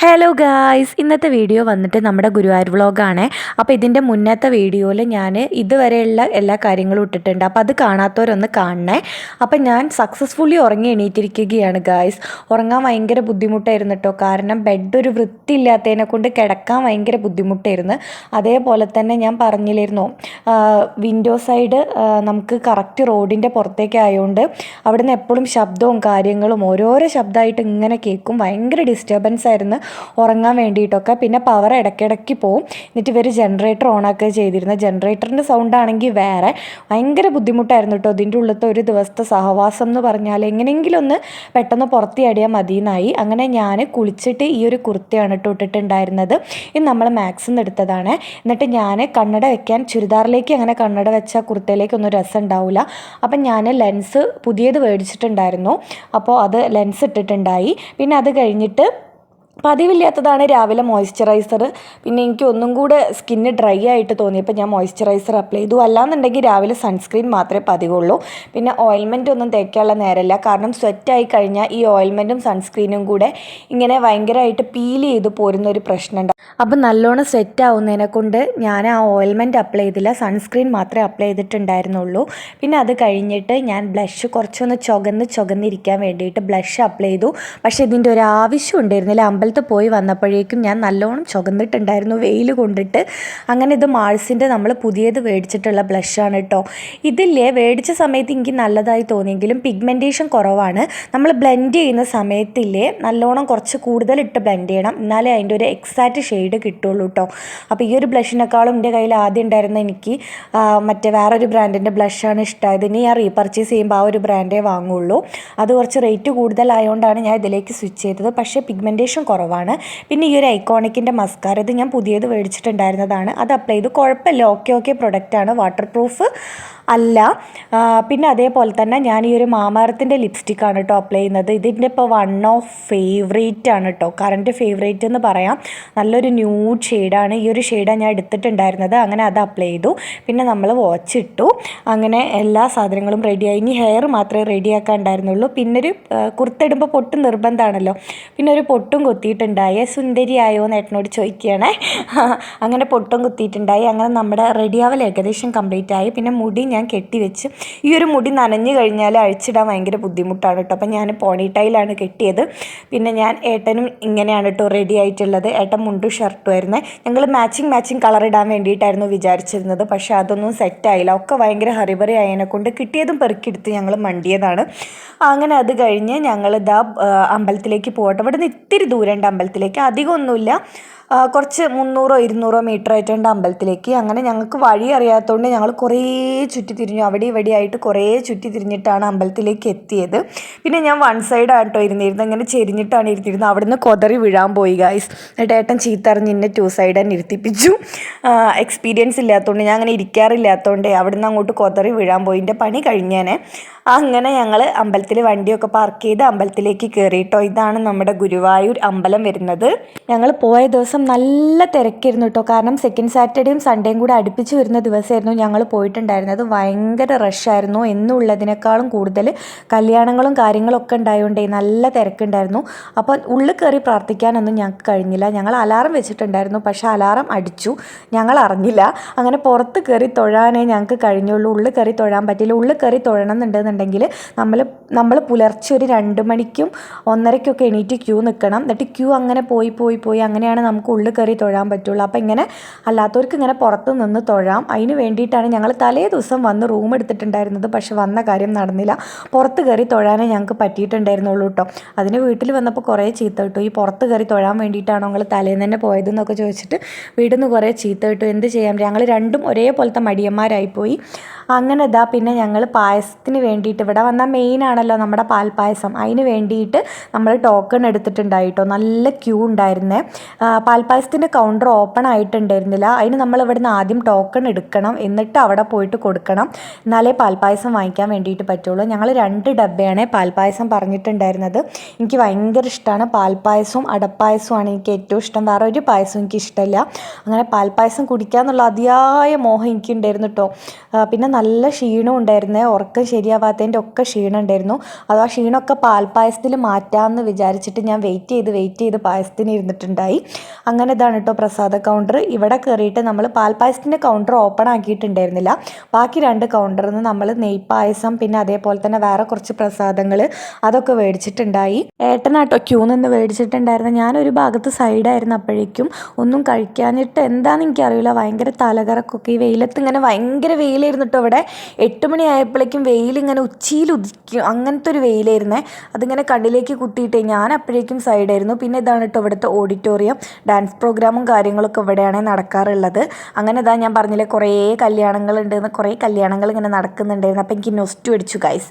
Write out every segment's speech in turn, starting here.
Hello guys, ഇന്നത്തെ video വന്നിട്ട് നമ്മുടെ ഗുരുവായൂർ വ്ളോഗാണ്. അപ്പോൾ ഇതിൻ്റെ മുന്നത്തെ വീഡിയോയിൽ ഞാൻ ഇതുവരെയുള്ള എല്ലാ കാര്യങ്ങളും ഇട്ടിട്ടുണ്ട്. അപ്പോൾ അത് കാണാത്തവരൊന്ന് കാണണേ. അപ്പോൾ ഞാൻ സക്സസ്ഫുള്ളി ഉറങ്ങി എണീറ്റിരിക്കുകയാണ് ഗായ്സ്. ഉറങ്ങാൻ ഭയങ്കര ബുദ്ധിമുട്ടായിരുന്നു കേട്ടോ. കാരണം ബെഡ് ഒരു വൃത്തിയില്ലാത്തതിനെ കൊണ്ട് കിടക്കാൻ ഭയങ്കര ബുദ്ധിമുട്ടായിരുന്നു. അതേപോലെ തന്നെ ഞാൻ പറഞ്ഞില്ലായിരുന്നു, വിൻഡോ സൈഡ് നമുക്ക് കറക്റ്റ് റോഡിൻ്റെ പുറത്തേക്ക് ആയതുകൊണ്ട് അവിടുന്ന് എപ്പോഴും ശബ്ദവും കാര്യങ്ങളും ഓരോരോ ശബ്ദമായിട്ട് ഇങ്ങനെ കേൾക്കും. ഭയങ്കര ഡിസ്റ്റർബൻസ് ആയിരുന്നു ഉറങ്ങാൻ വേണ്ടിയിട്ടൊക്കെ. പിന്നെ പവർ ഇടയ്ക്കിടയ്ക്ക് പോവും. എന്നിട്ട് ഇവർ ജനറേറ്റർ ഓണാക്കുക ചെയ്തിരുന്നത്. ജനറേറ്ററിൻ്റെ സൗണ്ട് ആണെങ്കിൽ വേറെ ഭയങ്കര ബുദ്ധിമുട്ടായിരുന്നു കേട്ടോ. ഇതിൻ്റെ ഉള്ളത്തെ ഒരു ദിവസത്തെ സഹവാസം എന്ന് പറഞ്ഞാൽ എങ്ങനെയെങ്കിലും ഒന്ന് പെട്ടെന്ന് പുറത്തിയടിയാൽ മതിയെന്നായി. അങ്ങനെ ഞാൻ കുളിച്ചിട്ട് ഈ ഒരു കുർത്തയാണ് കേട്ടോ ഇട്ടിട്ടുണ്ടായിരുന്നത്. ഇത് നമ്മൾ മാക്സിന്ന് എടുത്തതാണ്. എന്നിട്ട് ഞാൻ കണ്ണട വെക്കാൻ ചുരിദാറിലേക്ക് അങ്ങനെ കണ്ണട വെച്ച കുർത്തയിലേക്കൊന്നും രസം ഉണ്ടാവില്ല. അപ്പം ഞാൻ ലെൻസ് പുതിയത് മേടിച്ചിട്ടുണ്ടായിരുന്നു. അപ്പോൾ അത് ലെൻസ് ഇട്ടിട്ടുണ്ടായി. പിന്നെ അത് കഴിഞ്ഞിട്ട് പതിവില്ലാത്തതാണ് രാവിലെ മോയ്സ്ചറൈസർ. പിന്നെ എനിക്ക് ഒന്നും കൂടെ സ്കിന്ന് ഡ്രൈ ആയിട്ട് തോന്നിയപ്പോൾ ഞാൻ മോയ്സ്ചറൈസർ അപ്ലൈ ചെയ്തു. അല്ലാന്നുണ്ടെങ്കിൽ രാവിലെ സൺസ്ക്രീൻ മാത്രമേ പതിവുള്ളൂ. പിന്നെ ഓയിൽമെൻ്റ് ഒന്നും തേക്കാനുള്ള നേരമില്ല. കാരണം സ്വെറ്റായി കഴിഞ്ഞാൽ ഈ ഓയിൽമെൻറ്റും സൺസ്ക്രീനും കൂടെ ഇങ്ങനെ ഭയങ്കരമായിട്ട് പീൽ ചെയ്ത് പോരുന്ന ഒരു പ്രശ്നമുണ്ട്. അപ്പം നല്ലോണം സെറ്റ് ആവുന്നതിനെ കൊണ്ട് ഞാൻ ആ ഓയിൽമെൻറ്റ് അപ്ലൈ ചെയ്തില്ല, സൺസ്ക്രീൻ മാത്രമേ അപ്ലൈ ചെയ്തിട്ടുണ്ടായിരുന്നുള്ളൂ. പിന്നെ അത് കഴിഞ്ഞിട്ട് ഞാൻ ബ്ലഷ് കുറച്ചൊന്ന് ചുവന്നിരിക്കാൻ വേണ്ടിയിട്ട് ബ്ലഷ് അപ്ലൈ ചെയ്തു. പക്ഷേ ഇതിൻ്റെ ഒരു ആവശ്യം ഉണ്ടായിരുന്നില്ല. അമ്പലത്തിൽ പോയി വന്നപ്പോഴേക്കും ഞാൻ നല്ലോണം ചുവന്നിട്ടുണ്ടായിരുന്നു വെയിൽ കൊണ്ടിട്ട്. അങ്ങനെ ഇത് മാൾസിൻ്റെ നമ്മൾ പുതിയത് മേടിച്ചിട്ടുള്ള ബ്ലഷാണ് കേട്ടോ. ഇതില്ലേ മേടിച്ച സമയത്ത് എനിക്ക് നല്ലതായി തോന്നിയെങ്കിലും പിഗ്മെൻറ്റേഷൻ കുറവാണ്. നമ്മൾ ബ്ലെൻഡ് ചെയ്യുന്ന സമയത്തില്ലേ നല്ലോണം കുറച്ച് കൂടുതലിട്ട് ബ്ലെൻഡ് ചെയ്യണം, എന്നാലേ അതിൻ്റെ ഒരു എക്സാക്റ്റ് ഷെയ്ഡ് കിട്ടുള്ളൂ കേട്ടോ. അപ്പോൾ ഈ ഒരു ബ്ലഷിനേക്കാളും എൻ്റെ കയ്യിൽ ആദ്യം ഉണ്ടായിരുന്ന എനിക്ക് മറ്റേ വേറൊരു ബ്രാൻഡിൻ്റെ ബ്ലഷാണ് ഇഷ്ടമായത്. ഇനി ഞാൻ റീപർച്ചേസ് ചെയ്യുമ്പോൾ ആ ഒരു ബ്രാൻഡേ വാങ്ങുള്ളൂ. അത് കുറച്ച് റേറ്റ് കൂടുതലായതുകൊണ്ടാണ് ഞാൻ ഇതിലേക്ക് സ്വിച്ച് ചെയ്തത്. പക്ഷേ പിഗ്മെൻറ്റേഷൻ കുറവാണ്. പിന്നെ ഈ ഒരു ഐക്കോണിക്കിൻ്റെ മസ്കാര, ഇത് ഞാൻ പുതിയത് മേടിച്ചിട്ടുണ്ടായിരുന്നതാണ്. അത് അപ്ലൈ ചെയ്തു. കുഴപ്പമില്ല, ഓക്കെ പ്രൊഡക്റ്റാണ്, വാട്ടർ പ്രൂഫ് അല്ല. പിന്നെ അതേപോലെ തന്നെ ഞാൻ ഈ ഒരു മാമഅർത്തിൻ്റെ ലിപ്സ്റ്റിക്കാണ് കേട്ടോ അപ്ലൈ ചെയ്യുന്നത്. ഇതിൻ്റെ ഇപ്പോൾ വൺ ഓഫ് ഫേവറേറ്റ് ആണ് കേട്ടോ, കറൻറ്റ് ഫേവറേറ്റ് എന്ന് പറയാം. നല്ലൊരു ന്യൂഡ് ഷെയ്ഡാണ്. ഈ ഒരു ഷെയ്ഡാണ് ഞാൻ എടുത്തിട്ടുണ്ടായിരുന്നത്. അങ്ങനെ അത് അപ്ലൈ ചെയ്തു. പിന്നെ നമ്മൾ വാച്ച് ഇട്ടു. അങ്ങനെ എല്ലാ സാധനങ്ങളും റെഡിയായി. ഇനി ഹെയർ മാത്രമേ റെഡിയാക്കാൻ ഉണ്ടായിരുന്നുള്ളൂ. പിന്നെ ഒരു കുർത്തിടുമ്പോൾ പൊട്ട് നിർബന്ധമാണല്ലോ. പിന്നെ ഒരു പൊട്ടും കുത്തിയിട്ടുണ്ടായി. സുന്ദരിയായോ എന്ന് ഏട്ടനോട് ചോദിക്കുകയാണേ. അങ്ങനെ പൊട്ടും കുത്തിയിട്ടുണ്ടായി. അങ്ങനെ നമ്മുടെ റെഡിയാവൽ ഏകദേശം കംപ്ലീറ്റ് ആയി. പിന്നെ മുടി ഞാൻ കെട്ടിവെച്ച്. ഈ ഒരു മുടി നനഞ്ഞു കഴിഞ്ഞാൽ അഴിച്ചിടാൻ ഭയങ്കര ബുദ്ധിമുട്ടാണ് കേട്ടോ. അപ്പം ഞാൻ പോണിടൈലാണ് കെട്ടിയത്. പിന്നെ ഞാൻ ഏട്ടനും ഇങ്ങനെയാണ് കേട്ടോ റെഡി ആയിട്ടുള്ളത്. ഏട്ടൻ മുണ്ടും ഷർട്ടും ആയിരുന്നേ. ഞങ്ങൾ മാച്ചിങ് കളർ ഇടാൻ വേണ്ടിയിട്ടായിരുന്നു വിചാരിച്ചിരുന്നത്. പക്ഷേ അതൊന്നും സെറ്റായില്ല. ഒക്കെ ഭയങ്കര ഹറിബറി ആയതിനെ കൊണ്ട് കിട്ടിയതും പെറുക്കിയെടുത്ത് ഞങ്ങൾ മണ്ടിയതാണ്. അങ്ങനെ അത് കഴിഞ്ഞ് ഞങ്ങൾ ഇതാ അമ്പലത്തിലേക്ക് പോകട്ടെ. ഇവിടെ നിന്ന് ഇത്തിരി ദൂരമുണ്ട് അമ്പലത്തിലേക്ക്, അധികമൊന്നുമില്ല. കുറച്ച് 300-200 മീറ്റർ ആയിട്ടുണ്ട് അമ്പലത്തിലേക്ക്. അങ്ങനെ ഞങ്ങൾക്ക് വഴി അറിയാത്തതുകൊണ്ട് ഞങ്ങൾ കുറേ ചുറ്റിത്തിരിഞ്ഞു. അവിടെ ഇവിടെ ആയിട്ട് കുറേ ചുറ്റിത്തിരിഞ്ഞിട്ടാണ് അമ്പലത്തിലേക്ക് എത്തിയത്. പിന്നെ ഞാൻ വൺ സൈഡാണ് കേട്ടോ ഇരുന്നിരുന്നത്. ഇങ്ങനെ ചെരിഞ്ഞിട്ടാണ് ഇരുത്തിയിരുന്നത്. അവിടുന്ന് കൊതറി വീഴാൻ പോയി ഗായ്സ്. എന്നിട്ട് ഏട്ടൻ ചീത്തറിഞ്ഞ് ഇന്നെ 2 സൈഡ് തന്നെ ഇരുത്തിപ്പിച്ചു. എക്സ്പീരിയൻസ് ഇല്ലാത്തതുകൊണ്ട്, ഞാൻ അങ്ങനെ ഇരിക്കാറില്ലാത്തതുകൊണ്ട് അവിടുന്ന് അങ്ങോട്ട് കൊതറി വീഴാൻ പോയി. എൻ്റെ പണി കഴിഞ്ഞേനെ. അങ്ങനെ ഞങ്ങൾ അമ്പലത്തിൽ വണ്ടിയൊക്കെ പാർക്ക് ചെയ്ത് അമ്പലത്തിലേക്ക് കയറി കേട്ടോ. ഇതാണ് നമ്മുടെ ഗുരുവായൂർ അമ്പലം വരുന്നത്. ഞങ്ങൾ പോയ ദിവസം നല്ല തിരക്കായിരുന്നു കേട്ടോ. കാരണം സെക്കൻഡ് സാറ്റർഡേയും സൺഡേയും കൂടെ അടുപ്പിച്ച് വരുന്ന ദിവസമായിരുന്നു ഞങ്ങൾ പോയിട്ടുണ്ടായിരുന്നത്. ഭയങ്കര റഷായിരുന്നു. എന്നുള്ളതിനേക്കാളും കൂടുതൽ കല്യാണങ്ങളും കാര്യങ്ങളൊക്കെ ഉണ്ടായതുകൊണ്ടേ നല്ല തിരക്കുണ്ടായിരുന്നു. അപ്പോൾ ഉള്ളിൽ കയറി പ്രാർത്ഥിക്കാനൊന്നും ഞങ്ങൾക്ക് കഴിഞ്ഞില്ല. ഞങ്ങൾ അലാറം വെച്ചിട്ടുണ്ടായിരുന്നു, പക്ഷേ അലാറം അടിച്ചു, ഞങ്ങൾ അറിഞ്ഞില്ല. അങ്ങനെ പുറത്ത് കയറി തൊഴാനേ ഞങ്ങൾക്ക് കഴിഞ്ഞുള്ളൂ. ഉള്ളിൽ കയറി തൊഴാൻ പറ്റില്ല. ഉള്ളിൽ കയറി തൊഴണം എന്നുണ്ടെന്നുണ്ടെങ്കിൽ നമ്മൾ പുലർച്ചെ ഒരു 2 മണിക്കും 1:30ക്കൊക്കെ എണീറ്റ് ക്യൂ നിൽക്കണം. എന്നിട്ട് ക്യൂ അങ്ങനെ പോയി അങ്ങനെയാണ് നമുക്ക് ഉള്ളിൽ കയറി തൊഴാൻ പറ്റുള്ളൂ. അപ്പം ഇങ്ങനെ അല്ലാത്തവർക്ക് ഇങ്ങനെ പുറത്ത് നിന്ന് തൊഴാം. അതിന് വേണ്ടിയിട്ടാണ് ഞങ്ങൾ തലേ ദിവസം വന്ന് റൂം എടുത്തിട്ടുണ്ടായിരുന്നത്. പക്ഷെ വന്ന കാര്യം നടന്നില്ല. പുറത്ത് കയറി തൊഴാനേ ഞങ്ങൾക്ക് പറ്റിയിട്ടുണ്ടായിരുന്നുള്ളൂ കേട്ടോ. അതിന് വീട്ടിൽ വന്നപ്പോൾ കുറേ ചീത്ത കിട്ടും. ഈ പുറത്ത് കയറി തൊഴാൻ വേണ്ടിയിട്ടാണോ നിങ്ങൾ തലേന്ന് തന്നെ പോയതെന്നൊക്കെ ചോദിച്ചിട്ട് വീട്ടിൽ നിന്ന് കുറേ ചീത്ത കിട്ടും. എന്ത് ചെയ്യാം, ഞങ്ങൾ രണ്ടും ഒരേപോലത്തെ മടിയന്മാരായിപ്പോയി. അങ്ങനെ ഇതാ പിന്നെ ഞങ്ങൾ പായസത്തിന് വേണ്ടിയിട്ട്, ഇവിടെ വന്നാൽ മെയിനാണല്ലോ നമ്മുടെ പാൽപ്പായസം, അതിന് വേണ്ടിയിട്ട് നമ്മൾ ടോക്കൺ എടുത്തിട്ടുണ്ടായിട്ടോ. നല്ല ക്യൂ ഉണ്ടായിരുന്നേ. പാൽപ്പായസത്തിൻ്റെ കൗണ്ടർ ഓപ്പൺ ആയിട്ടുണ്ടായിരുന്നില്ല. അതിന് നമ്മൾ ഇവിടുന്ന് ആദ്യം ടോക്കൺ എടുക്കണം, എന്നിട്ട് അവിടെ പോയിട്ട് കൊടുക്കണം, എന്നാലേ പാൽപ്പായസം വാങ്ങിക്കാൻ വേണ്ടിയിട്ട് പറ്റുള്ളൂ. ഞങ്ങൾ 2 ഡബ്ബയാണ് പാൽപ്പായസം പറഞ്ഞിട്ടുണ്ടായിരുന്നത്. എനിക്ക് ഭയങ്കര ഇഷ്ടമാണ് പാൽപ്പായസവും അടപ്പായസവുമാണ് എനിക്ക് ഏറ്റവും ഇഷ്ടം. വേറെ ഒരു പായസവും എനിക്ക് ഇഷ്ടമില്ല. അങ്ങനെ പാൽപ്പായസം കുടിക്കുക എന്നുള്ള അതിയായ മോഹം എനിക്കുണ്ടായിരുന്നു കേട്ടോ. പിന്നെ നല്ല ക്ഷീണവും ഉണ്ടായിരുന്നേ. ഉറക്കം ശരിയാവാത്ത സുഖമില്ലാത്തതിൻ്റെ ഒക്കെ ക്ഷീണം ഉണ്ടായിരുന്നു. അത് ആ ക്ഷീണമൊക്കെ പാൽപ്പായസത്തിൽ മാറ്റാമെന്ന് വിചാരിച്ചിട്ട് ഞാൻ വെയിറ്റ് ചെയ്ത് പായസത്തിന് ഇരുന്നിട്ടുണ്ടായി. അങ്ങനെ ഇതാണ് കേട്ടോ പ്രസാദ കൗണ്ടർ. ഇവിടെ കയറിയിട്ട് നമ്മൾ പാൽപ്പായസത്തിൻ്റെ കൗണ്ടർ ഓപ്പൺ ആക്കിയിട്ടുണ്ടായിരുന്നില്ല. ബാക്കി 2 കൗണ്ടറിൽ നിന്ന് നമ്മൾ നെയ്പായസം പിന്നെ അതേപോലെ തന്നെ വേറെ കുറച്ച് പ്രസാദങ്ങൾ അതൊക്കെ മേടിച്ചിട്ടുണ്ടായി. ഏട്ടനാട്ടോ ക്യൂ നിന്ന് മേടിച്ചിട്ടുണ്ടായിരുന്നു. ഞാനൊരു ഭാഗത്ത് സൈഡായിരുന്നു. അപ്പോഴേക്കും ഒന്നും കഴിക്കാനിട്ട് എന്താണെന്ന് എനിക്കറിയില്ല, ഭയങ്കര തലകറക്കൊക്കെ. ഈ വെയിലത്ത് ഇങ്ങനെ ഭയങ്കര വെയിലായിരുന്നു കേട്ടോ. ഇവിടെ 8 മണി ആയപ്പോഴേക്കും വെയിലിങ്ങനെ ഉച്ചിയിൽ ഉദിക്കും, അങ്ങനത്തെ ഒരു വെയിലായിരുന്നേ. അതിങ്ങനെ കണ്ണിലേക്ക് കുത്തിയിട്ടേ ഞാൻ അപ്പോഴേക്കും സൈഡായിരുന്നു. പിന്നെ ഇതാണ് കേട്ടോ ഇവിടുത്തെ ഓഡിറ്റോറിയം. ഡാൻസ് പ്രോഗ്രാമും കാര്യങ്ങളൊക്കെ ഇവിടെയാണ് നടക്കാറുള്ളത്. അങ്ങനെ ഇതാ ഞാൻ പറഞ്ഞില്ലേ കുറേ കല്യാണങ്ങളുണ്ടെന്ന്, കുറേ കല്യാണങ്ങൾ ഇങ്ങനെ നടക്കുന്നുണ്ടായിരുന്നു. അപ്പോൾ എനിക്ക് നൊസ്റ്റു അടിച്ചു ഗൈസ്.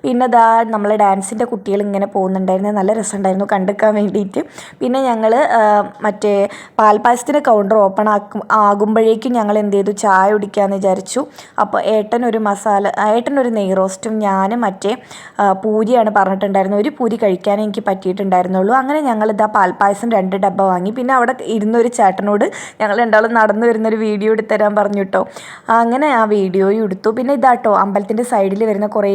പിന്നെ ഇതാ നമ്മൾ ഡാൻസിൻ്റെ കുട്ടികൾ ഇങ്ങനെ പോകുന്നുണ്ടായിരുന്നു. നല്ല രസമുണ്ടായിരുന്നു കണ്ടെടുക്കാൻ വേണ്ടിയിട്ട്. പിന്നെ ഞങ്ങൾ മറ്റേ പാൽപ്പായസത്തിൻ്റെ കൗണ്ടർ ഓപ്പൺ ആകുമ്പോഴേക്കും ഞങ്ങൾ എന്ത് ചെയ്തു, ചായ കുടിക്കാമെന്ന് വിചാരിച്ചു. അപ്പോൾ ഏട്ടനൊരു നെയ് റോസ്റ്റും ഞാൻ മറ്റേ പൂരിയാണ് പറഞ്ഞിട്ടുണ്ടായിരുന്നത്. ഒരു പൂരി കഴിക്കാനേ എനിക്ക് പറ്റിയിട്ടുണ്ടായിരുന്നുള്ളൂ. അങ്ങനെ ഞങ്ങളിതാ പാൽപ്പായസം 2 ഡബ്ബ വാങ്ങി. പിന്നെ അവിടെ ഇരുന്നൊരു ചേട്ടനോട് ഞങ്ങൾ രണ്ടാളും നടന്നു വരുന്നൊരു വീഡിയോ എടുത്തുതരാൻ പറഞ്ഞു കേട്ടോ. അങ്ങനെ ആ വീഡിയോയും എടുത്തു. പിന്നെ ഇതാട്ടോ അമ്പലത്തിൻ്റെ സൈഡിൽ വരുന്ന കുറേ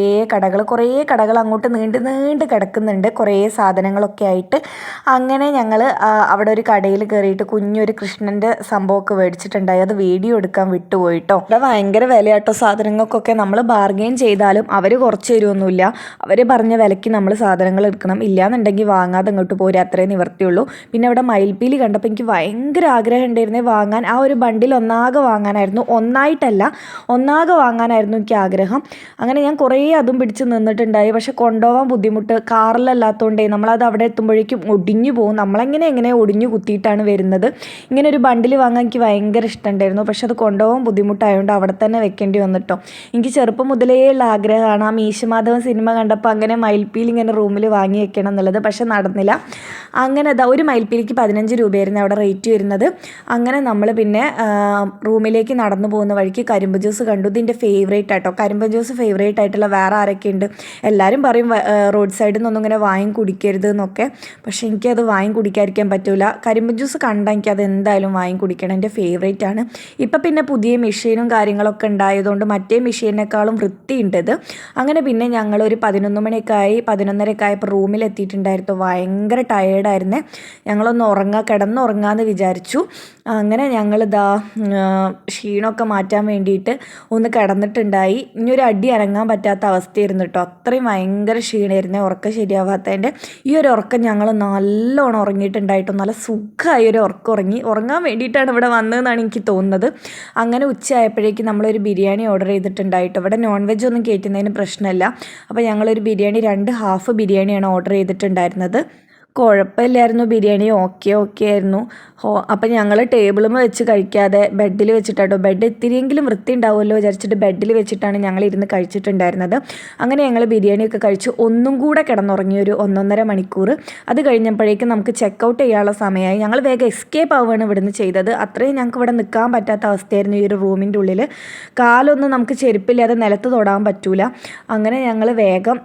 കടകൾ അങ്ങോട്ട് നീണ്ട് കിടക്കുന്നുണ്ട്, കുറേ സാധനങ്ങളൊക്കെ ആയിട്ട്. അങ്ങനെ ഞങ്ങൾ അവിടെ ഒരു കടയിൽ കയറിയിട്ട് കുഞ്ഞൊരു കൃഷ്ണൻ്റെ സംഭവമൊക്കെ മേടിച്ചിട്ടുണ്ടായി. അത് വീഡിയോ എടുക്കാൻ വിട്ടുപോയിട്ടോ. അവിടെ ഭയങ്കര വിലയാട്ടോ സാധനങ്ങൾക്കൊക്കെ. നമ്മൾ ബാർഗെയിൻ ചെയ്താലും അവർ കുറച്ച് തരുമൊന്നുമില്ല. അവർ പറഞ്ഞ വിലയ്ക്ക് നമ്മൾ സാധനങ്ങൾ എടുക്കണം, ഇല്ലയെന്നുണ്ടെങ്കിൽ വാങ്ങാതെ അങ്ങോട്ട് പോരും, അത്രേ നിവർത്തിയുള്ളൂ. പിന്നെ അവിടെ മയിൽപ്പീലി കണ്ടപ്പോൾ എനിക്ക് ഭയങ്കര ആഗ്രഹം ഉണ്ടായിരുന്നേ വാങ്ങാൻ. ആ ഒരു ബണ്ടിൽ ഒന്നാകെ വാങ്ങാനായിരുന്നു, ഒന്നാകെ വാങ്ങാനായിരുന്നു എനിക്ക് ആഗ്രഹം. അങ്ങനെ ഞാൻ കുറേ അതും പിടിച്ച് നിന്നിട്ടുണ്ടായി. പക്ഷെ കൊണ്ടുപോകാൻ ബുദ്ധിമുട്ട്, കാറിലല്ലാത്തതുകൊണ്ടേ നമ്മളത് അവിടെ എത്തുമ്പോഴേക്കും ഒടിഞ്ഞു പോകും. എങ്ങനെ ഒടിഞ്ഞു കുത്തിയിട്ടാണ് വരുന്നത്. ഇങ്ങനെ ഒരു ബണ്ടിൽ വാങ്ങാൻ എനിക്ക് ഭയങ്കര ഇഷ്ടമുണ്ടായിരുന്നു. പക്ഷെ അത് കൊണ്ടുപോകാൻ ബുദ്ധിമുട്ടായതുകൊണ്ട് അവിടെ തന്നെ വെക്കേണ്ടി വന്നിട്ടോ. എനിക്ക് ചെറുപ്പം മുതലേ ഉള്ള ആഗ്രഹമാണ്. ആ മീശമാധവൻ സിനിമ കണ്ടപ്പോൾ അങ്ങനെ മയിൽപ്പീലി ഇങ്ങനെ റൂമിൽ വാങ്ങി വെക്കണം എന്നുള്ളത്. പക്ഷെ നടന്നില്ല. അങ്ങനെ അതാ ഒരു മയിൽപ്പീലിക്ക് 15 രൂപയായിരുന്നു അവിടെ റേറ്റ് വരുന്നത്. അങ്ങനെ നമ്മൾ പിന്നെ റൂമിലേക്ക് നടന്നു പോകുന്ന വഴിക്ക് കരിമ്പ് ജ്യൂസ് കണ്ടു. ഇതിൻ്റെ ഫേവറേറ്റ് ആട്ടോ. കരിമ്പ് ജ്യൂസ് ഫേവറേറ്റ് ആയിട്ടുള്ള വേറെ ആരൊക്കെ ഉണ്ട്? എല്ലാവരും പറയും റോഡ് സൈഡിൽ നിന്നൊന്നും ഇങ്ങനെ വാങ്ങി കുടിക്കരുത് എന്നൊക്കെ. പക്ഷെ എനിക്കത് വാങ്ങി കുടിക്കാതിരിക്കാൻ പറ്റില്ല. കരിമ്പ് ജ്യൂസ് കണ്ടാൽ എനിക്കത് എന്തായാലും വാങ്ങി കുടിക്കണം, എൻ്റെ ഫേവറേറ്റ് ആണ്. ഇപ്പം പിന്നെ പുതിയ മെഷീനും കാര്യങ്ങളൊക്കെ ഉണ്ടായതുകൊണ്ട് മറ്റേ മെഷീനേക്കാളും വൃത്തിയുണ്ടത്. അങ്ങനെ പിന്നെ ഞങ്ങളൊരു 11 മണിയൊക്കെ ആയി, 11:30 ആയപ്പോൾ റൂമിലെത്തിയിട്ടുണ്ടായിരുന്നു. ഭയങ്കര ടയേർഡായിരുന്നേ. ഞങ്ങളൊന്ന് കിടന്നുറങ്ങാമെന്ന് വിചാരിച്ചു. അങ്ങനെ ഞങ്ങളിതാ ക്ഷീണമൊക്കെ മാറ്റാൻ വേണ്ടിയിട്ട് ഒന്ന് കിടന്നിട്ടുണ്ടായി. ഇനിയൊരു അടി അനങ്ങാൻ പറ്റാത്ത അവസ്ഥയായിരുന്നു കേട്ടോ. അത്രയും ഭയങ്കര ക്ഷീണമായിരുന്നേ, ഉറക്കം ശരിയാവാത്തതിൻ്റെ. ഈ ഒരു ഉറക്കം ഞങ്ങൾ നല്ലോണം ഉറങ്ങിയിട്ടുണ്ടായിട്ടോ. നല്ല സുഖമായി ഒരു ഉറങ്ങാൻ വേണ്ടിയിട്ടാണ് ഇവിടെ വന്നതെന്നാണ് എനിക്ക് തോന്നുന്നത്. അങ്ങനെ ഉച്ചയായപ്പോഴേക്കും നമ്മളൊരു ബിരിയാണി ഓർഡർ ചെയ്തിട്ടുണ്ടായിട്ടോ. ഇവിടെ നോൺ വെജ് ഒന്നും കയറ്റുന്നതിന് പ്രശ്നമില്ല. അപ്പോൾ ഞങ്ങളൊരു ബിരിയാണി 2 ഹാഫ് ബിരിയാണിയാണ് ഓർഡർ ചെയ്തിട്ടുണ്ടായിരുന്നത്. കുഴപ്പമില്ലായിരുന്നു, ബിരിയാണി ഓക്കെ ആയിരുന്നു. അപ്പം ഞങ്ങൾ ടേബിളും വെച്ച് കഴിക്കാതെ ബെഡിൽ വെച്ചിട്ടാട്ടോ. ബെഡ് ഇത്തിരിയെങ്കിലും വൃത്തി ഉണ്ടാവുമല്ലോ വിചാരിച്ചിട്ട് ബെഡിൽ വെച്ചിട്ടാണ് ഞങ്ങൾ ഇരുന്ന് കഴിച്ചിട്ടുണ്ടായിരുന്നത്. അങ്ങനെ ഞങ്ങൾ ബിരിയാണിയൊക്കെ കഴിച്ച് ഒന്നും കൂടെ കിടന്നുറങ്ങി ഒരു 1.5 മണിക്കൂർ. അത് കഴിഞ്ഞപ്പോഴേക്കും നമുക്ക് ചെക്കൗട്ട് ചെയ്യാനുള്ള സമയമായി. ഞങ്ങൾ വേഗം എസ്കേപ്പ് ആവുകയാണ് ഇവിടുന്ന് ചെയ്തത്. അത്രയും ഞങ്ങൾക്ക് ഇവിടെ നിൽക്കാൻ പറ്റാത്ത അവസ്ഥയായിരുന്നു ഈ ഒരു റൂമിൻ്റെ ഉള്ളിൽ. കാലൊന്നും നമുക്ക് ചെരുപ്പില്ലാതെ നിലത്ത് തൊടാൻ പറ്റൂല. അങ്ങനെ ഞങ്ങൾ വേഗം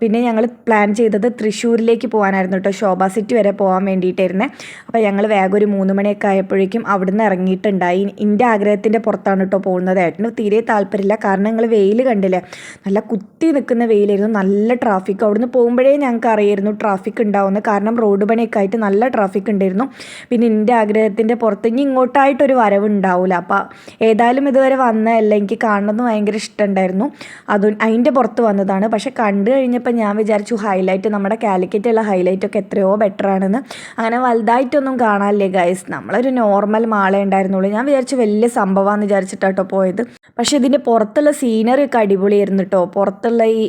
പിന്നെ ഞങ്ങൾ പ്ലാൻ ചെയ്തത് തൃശ്ശൂരിലേക്ക് പോകാനായിരുന്നു കേട്ടോ. ശോഭ സിറ്റി വരെ പോകാൻ വേണ്ടിയിട്ടായിരുന്നേ. അപ്പോൾ ഞങ്ങൾ വേഗം ഒരു 3 മണിയൊക്കെ ആയപ്പോഴേക്കും അവിടുന്ന് ഇറങ്ങിയിട്ടുണ്ടായി. എൻ്റെ ആഗ്രഹത്തിൻ്റെ പുറത്താണ് കേട്ടോ പോകുന്നത്. ഏട്ടന് തീരെ താല്പര്യമില്ല. കാരണം ഞങ്ങൾ വെയിൽ കണ്ടില്ലേ, നല്ല കുത്തി നിൽക്കുന്ന വെയിലായിരുന്നു, നല്ല ട്രാഫിക്. അവിടുന്ന് പോകുമ്പോഴേ ഞങ്ങൾക്ക് അറിയായിരുന്നു ട്രാഫിക് ഉണ്ടാവുമെന്ന്. കാരണം റോഡ് പണിയൊക്കെ ആയിട്ട് നല്ല ട്രാഫിക് ഉണ്ടായിരുന്നു. പിന്നെ എൻ്റെ ആഗ്രഹത്തിൻ്റെ പുറത്ത് ഇനി ഇങ്ങോട്ടായിട്ടൊരു വരവ് ഉണ്ടാവില്ല. അപ്പോൾ ഏതായാലും ഇതുവരെ വന്നതല്ല, എനിക്ക് കാണണമെന്ന് ഭയങ്കര ഇഷ്ടമുണ്ടായിരുന്നു. അതിൻ്റെ പുറത്ത് വന്നതാണ്. പക്ഷെ കണ്ടു കഴിഞ്ഞപ്പോൾ ഞാൻ വിചാരിച്ചു ഹൈലൈറ്റ്, നമ്മുടെ കാലിക്കറ്റുള്ള ഹൈലൈറ്റൊക്കെ എത്രയോ ബെറ്റർ ആണെന്ന്. അങ്ങനെ വലുതായിട്ടൊന്നും കാണാനില്ലേ ഗൈസ്. നമ്മളൊരു നോർമൽ മാളേ ഉണ്ടായിരുന്നുള്ളൂ. ഞാൻ വിചാരിച്ചു വലിയ സംഭവമാണെന്ന് വിചാരിച്ചിട്ടാട്ടോ പോയത്. പക്ഷേ ഇതിൻ്റെ പുറത്തുള്ള സീനറി ഒക്കെ അടിപൊളിയായിരുന്നു കേട്ടോ. പുറത്തുള്ള ഈ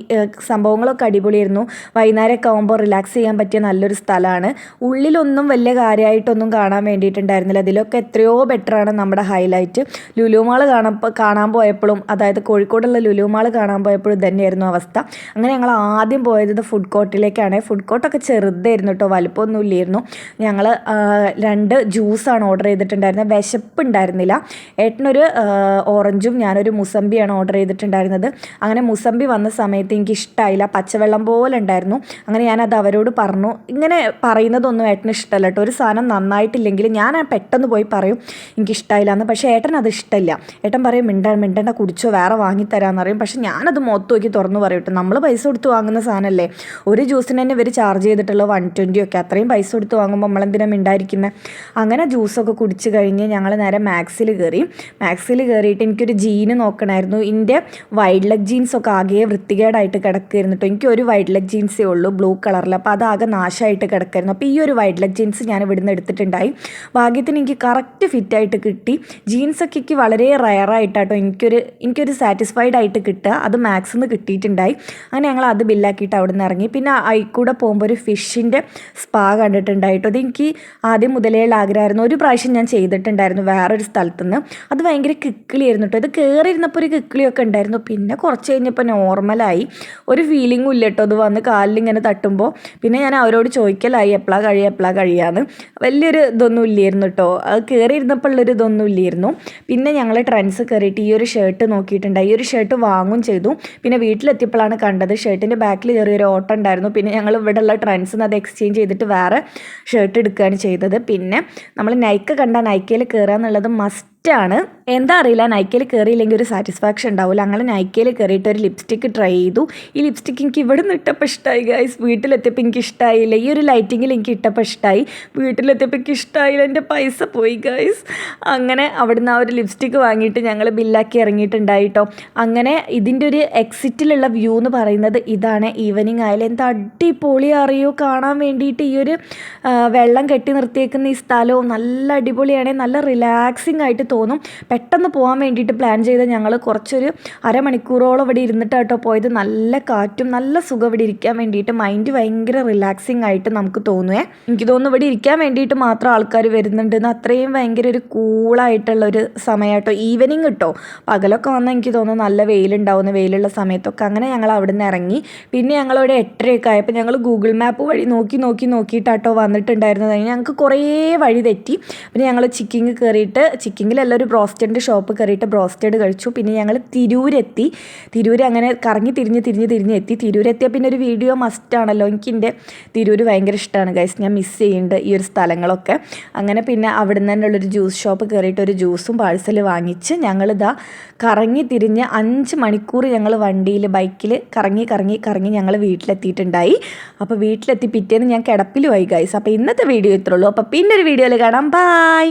സംഭവങ്ങളൊക്കെ അടിപൊളിയായിരുന്നു. വൈകുന്നേരമൊക്കെ ആകുമ്പോൾ റിലാക്സ് ചെയ്യാൻ പറ്റിയ നല്ലൊരു സ്ഥലമാണ്. ഉള്ളിലൊന്നും വലിയ കാര്യമായിട്ടൊന്നും കാണാൻ വേണ്ടിയിട്ടുണ്ടായിരുന്നില്ല. ഇതിലൊക്കെ എത്രയോ ബെറ്ററാണ് നമ്മുടെ ഹൈലൈറ്റ്. ലുലു മാൾ കാണാൻ പോയപ്പോഴും, അതായത് കോഴിക്കോടുള്ള ലുലു മാൾ കാണാൻ പോയപ്പോഴും തന്നെയായിരുന്നു അവസ്ഥ. അങ്ങനെ ഞങ്ങൾ ആദ്യം പോയത് ഫുഡ് കോർട്ടിലേക്കാണ്. ഫുഡ് കോർട്ടൊക്കെ ചെറുതേ ചെറുതായിരുന്നു കേട്ടോ, വലുപ്പമൊന്നും ഇല്ലായിരുന്നു. ഞങ്ങൾ 2 ജ്യൂസാണ് ഓർഡർ ചെയ്തിട്ടുണ്ടായിരുന്നത്. വിശപ്പുണ്ടായിരുന്നില്ല. ഏട്ടനൊരു ഓറഞ്ചും ഞാനൊരു മുസമ്പിയാണ് ഓർഡർ ചെയ്തിട്ടുണ്ടായിരുന്നത്. അങ്ങനെ മുസമ്പി വന്ന സമയത്ത് എനിക്ക് ഇഷ്ടമായില്ല, പച്ചവെള്ളം പോലെ ഉണ്ടായിരുന്നു. അങ്ങനെ ഞാനത് അവരോട് പറഞ്ഞു. ഇങ്ങനെ പറയുന്നതൊന്നും ഏട്ടന് ഇഷ്ടമല്ല കേട്ടോ. ഒരു സാധനം നന്നായിട്ടില്ലെങ്കിൽ ഞാൻ പെട്ടെന്ന് പോയി പറയും എനിക്കിഷ്ടമായില്ല എന്ന്. പക്ഷേ ഏട്ടൻ അത് ഇഷ്ടമില്ല. ഏട്ടൻ പറയും മിണ്ടണ്ട കുടിച്ചോ, വേറെ വാങ്ങിത്തരാമെന്ന് പറയും. പക്ഷേ ഞാനത് മുഖത്ത് നോക്കി തുറന്ന് പറയും കേട്ടോ. നമ്മൾ പൈസ കൊടുത്ത് വാങ്ങുന്ന സാധനമല്ലേ, ഒരു ജ്യൂസിന് തന്നെ ഇവർ ചാർജ് ചെയ്തിട്ടുള്ളത് 120 ഒക്കെ. അത്രയും പൈസ കൊടുത്ത് വാങ്ങുമ്പോൾ നമ്മളെന്തിനാണ് മിണ്ടായിരിക്കുന്നത്. അങ്ങനെ ജ്യൂസൊക്കെ കുടിച്ച് കഴിഞ്ഞ് ഞങ്ങൾ നേരെ മാക്സിൽ കയറിയിട്ട് എനിക്കൊരു ജീന് നോക്കണമായിരുന്നു. എൻ്റെ വൈഡ് ലെഗ് ജീൻസൊക്കെ ആകെ വൃത്തികേടായിട്ട് കിടക്കുമായിരുന്നു കേട്ടോ. എനിക്കൊരു വൈഡ് ലെഗ് ജീൻസേ ഉള്ളൂ, ബ്ലൂ കളറിൽ. അപ്പോൾ അതാകെ നാശമായിട്ട് കിടക്കായിരുന്നു. അപ്പോൾ ഈ ഒരു വൈഡ് ലെഗ് ജീൻസ് ഞാൻ ഇവിടുന്ന് എടുത്തിട്ടുണ്ടായി. ഭാഗ്യത്തിന് എനിക്ക് കറക്റ്റ് ഫിറ്റായിട്ട് കിട്ടി. ജീൻസൊക്കെ എനിക്ക് വളരെ റയറായിട്ടാട്ടോ എനിക്കൊരു സാറ്റിസ്ഫൈഡ് ആയിട്ട് കിട്ടുക. അത് മാക്സിൽ നിന്ന് കിട്ടിയിട്ടുണ്ടായി. അങ്ങനെ ഞങ്ങൾ അത് ബില്ലാക്കിയിട്ട് അവിടെ നിന്ന് ഇറങ്ങി. പിന്നെ കൂടെ പോകുമ്പോൾ ഒരു ഫിഷിൻ്റെ സ്പാ കണ്ടിട്ടുണ്ടായിട്ടോ. അത് എനിക്ക് ആദ്യം മുതലേയുള്ള ആഗ്രഹമായിരുന്നു. ഒരു പ്രാവശ്യം ഞാൻ ചെയ്തിട്ടുണ്ടായിരുന്നു വേറൊരു സ്ഥലത്തുനിന്ന്. അത് ഭയങ്കര കിക്കിളിയായിരുന്നു കേട്ടോ. ഇത് കയറിയിരുന്നപ്പോൾ ഒരു കിക്കിളിയൊക്കെ ഉണ്ടായിരുന്നു. പിന്നെ കുറച്ച് കഴിഞ്ഞപ്പോൾ നോർമലായി, ഒരു ഫീലിങ്ങും ഇല്ല കേട്ടോ. അത് വന്ന് കാലിലിങ്ങനെ തട്ടുമ്പോൾ പിന്നെ ഞാൻ അവരോട് ചോദിക്കലായി എപ്പോഴാണ് കഴിയാന്ന്. വലിയൊരു ഇതൊന്നും ഇല്ലായിരുന്നു കേട്ടോ. അത് കയറിയിരുന്നപ്പോൾ ഉള്ളൊരു ഇതൊന്നും ഇല്ലായിരുന്നു. പിന്നെ ഞങ്ങൾ ട്രെൻഡ്സ് കയറിയിട്ട് ഈ ഒരു ഷർട്ട് നോക്കിയിട്ടുണ്ടായി. ഈ ഒരു ഷർട്ട് വാങ്ങും ചെയ്തു. പിന്നെ വീട്ടിലെത്തിയപ്പോഴാണ് കണ്ടത് ഷർട്ടിൻ്റെ ബാക്കിൽ ചെറിയൊരു ഓട്ടം ഉണ്ടായിരുന്നു. പിന്നെ ഞങ്ങൾ ഇവിടെയുള്ള ട്രെൻഡ്സിന് അത് എക്സ്ചേഞ്ച് ചെയ്തിട്ട് വേറെ ഷർട്ട് എടുക്കുകയാണ് ചെയ്തത്. പിന്നെ നമ്മൾ നൈക്ക കണ്ടാൽ നൈക്കയിൽ കയറുക എന്നുള്ളത് മസ്റ്റാണ്. എന്താ അറിയില്ല, നൈക്കയിൽ കയറിയില്ലെങ്കിൽ ഒരു സാറ്റിസ്ഫാക്ഷൻ ഉണ്ടാവില്ല. അങ്ങനെ നൈക്കയിൽ കയറിയിട്ട് ഒരു ലിപ്സ്റ്റിക്ക് ട്രൈ ചെയ്തു. ഈ ലിപ്സ്റ്റിക്ക് എനിക്ക് ഇവിടെ നിന്ന് ഇട്ടപ്പോൾ ഇഷ്ടമായി ഗൈസ്. വീട്ടിലെത്തിയപ്പോൾ എനിക്ക് ഇഷ്ടമായില്ല. ഈ ഒരു ലൈറ്റിങ്ങിൽ എനിക്ക് ഇട്ടപ്പോൾ ഇഷ്ടമായി. വീട്ടിലെത്തിയപ്പോൾ എനിക്ക് ഇഷ്ടമായില്ല, എൻ്റെ പൈസ പോയി ഗൈസ്. അങ്ങനെ അവിടുന്ന് ആ ഒരു ലിപ്സ്റ്റിക്ക് വാങ്ങിയിട്ട് ഞങ്ങൾ ബില്ലാക്കി ഇറങ്ങിയിട്ടുണ്ടായിട്ടോ. അങ്ങനെ ഇതിൻ്റെ ഒരു എക്സിറ്റിലുള്ള വ്യൂ എന്ന് പറയുന്നത് ഇതാണ്. ഈവനിങ് ആയാലും എന്താ അടിപൊളി അറിയോ കാണാൻ വേണ്ടിയിട്ട്. ഈ ഒരു വെള്ളം കെട്ടി നിർത്തിയേക്കുന്ന ഈ സ്ഥലവും നല്ല അടിപൊളിയാണ്. നല്ല റിലാക്സിങ് ആയിട്ട് തോന്നും. പെട്ടെന്ന് പോകാൻ വേണ്ടിയിട്ട് പ്ലാൻ ചെയ്ത് ഞങ്ങൾ കുറച്ചൊരു അരമണിക്കൂറോളം ഇവിടെ ഇരുന്നിട്ടാട്ടോ പോയത്. നല്ല കാറ്റും നല്ല സുഖം ഇവിടെ ഇരിക്കാൻ വേണ്ടിയിട്ട്. മൈൻഡ് ഭയങ്കര റിലാക്സിങ് ആയിട്ട് നമുക്ക് തോന്നുവേ. എനിക്ക് തോന്നുന്നു ഇവിടെ ഇരിക്കാൻ വേണ്ടിയിട്ട് മാത്രം ആൾക്കാർ വരുന്നുണ്ടെന്ന്. അത്രയും ഭയങ്കര ഒരു കൂളായിട്ടുള്ളൊരു സമയമായിട്ടോ. ഈവനിങ് കിട്ടോ, പകലൊക്കെ വന്നാൽ എനിക്ക് തോന്നുന്നു നല്ല വെയിലുണ്ടാവുന്ന, വെയിലുള്ള സമയത്തൊക്കെ. അങ്ങനെ ഞങ്ങൾ അവിടെ നിന്ന് ഇറങ്ങി. പിന്നെ ഞങ്ങളിവിടെ 8:30 ആയപ്പോൾ ഞങ്ങൾ ഗൂഗിൾ മാപ്പ് വഴി നോക്കിയിട്ടാട്ടോ വന്നിട്ടുണ്ടായിരുന്നത്. ഞങ്ങൾക്ക് കുറേ വഴി തെറ്റി. പിന്നെ ഞങ്ങൾ ചിക്കിങ് കയറിയിട്ട്, ചിക്കിങ്ങിലല്ല ഒരു ബ്രോസ്റ്റഡിൻ്റെ ഷോപ്പ് കയറിയിട്ട് ബ്രോസ്റ്റഡ് കഴിച്ചു. പിന്നെ ഞങ്ങൾ തിരൂരെത്തി. തിരൂർ അങ്ങനെ കറങ്ങി തിരിഞ്ഞ് എത്തി. തിരൂരെത്തിയാൽ പിന്നെ ഒരു വീഡിയോ മസ്റ്റാണല്ലോ. എനിക്ക് എൻ്റെ തിരൂർ ഭയങ്കര ഇഷ്ടമാണ് ഗൈസ്. ഞാൻ മിസ് ചെയ്യുന്നുണ്ട് ഈ ഒരു സ്ഥലങ്ങളൊക്കെ. അങ്ങനെ പിന്നെ അവിടെ നിന്ന് തന്നെയുള്ളൊരു ജ്യൂസ് ഷോപ്പ് കയറിയിട്ട് ഒരു ജ്യൂസും പാഴ്സൽ വാങ്ങിച്ച് ഞങ്ങളിതാ കറങ്ങി തിരിഞ്ഞ് 5 മണിക്കൂർ ഞങ്ങൾ വണ്ടിയിൽ ബൈക്കിൽ കറങ്ങി ഞങ്ങൾ വീട്ടിലെത്തിയിട്ടുണ്ടായി. അപ്പോൾ വീട്ടിലെത്തി പിറ്റേന്ന് ഞാൻ കിടപ്പിലുമായി ഗൈസ്. അപ്പോൾ ഇന്നത്തെ വീഡിയോ ഇത്രയുള്ളൂ. അപ്പോൾ പിന്നെ ഒരു വീഡിയോയിൽ കാണാം. ബൈ.